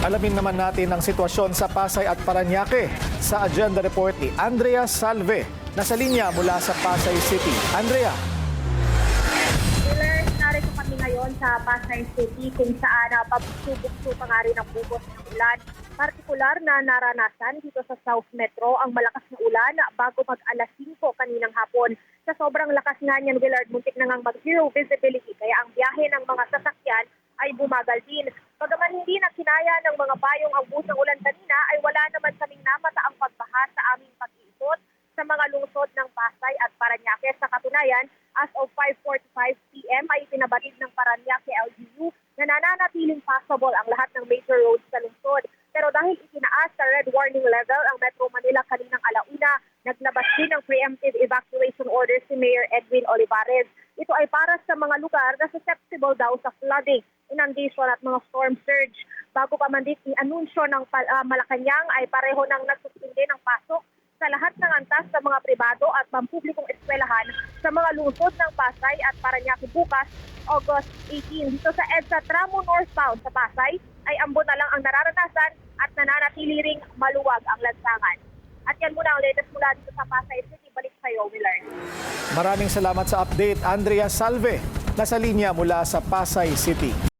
Alamin naman natin ang sitwasyon sa Pasay at Parañaque sa Agenda Report ni Andrea Salve. Nasa linya mula sa Pasay City. Andrea. Millers, narito kami ngayon sa Pasay City kung saan pabugso pa nga rin ang bugos ng ulan. Partikular na naranasan dito sa South Metro ang malakas na ulan bago mag-alas 5 kaninang hapon. Sa sobrang lakas nga niyan, Willard, muntik na ngang mag-zero visibility kaya ang biyahe ng mga sasakyan ay bumagal din. Bagaman hindi na kinaya ng mga bayong ang buhos ng ulan kanina, ay wala naman kaming namataang pagbaha sa aming pag-iikot sa mga lungsod ng Pasay at Parañaque. Sa katunayan, as of 5:45 p.m. ay pinabatid ng Parañaque LGU na nananatiling passable ang lahat ng major roads sa lungsod. Pero dahil itinaas sa red warning level ang Metro Manila kaninang alauna, naglabas din ng preemptive evacuation order si Mayor Edwin Olivares. Ito ay para sa mga lugar na susceptible daw sa flooding, inundation at mga storm surge. Bago pa man din i-anunsyo ng Malacanang ay pareho nang nagsuspinde ng pasok sa lahat ng antas sa mga pribado at pampublikong eskwelahan sa mga lungsod ng Pasay at Parañaque bukas, August 18. Dito sa EDSA Tramo Northbound sa Pasay ay ambon na lang ang nararanasan at nananatili ring maluwag ang lansangan. At yan muna ang latest mula dito sa Pasay City. Balik sa iyo, Willard. Maraming salamat sa update, Andrea Salve. Nasa linya mula sa Pasay City.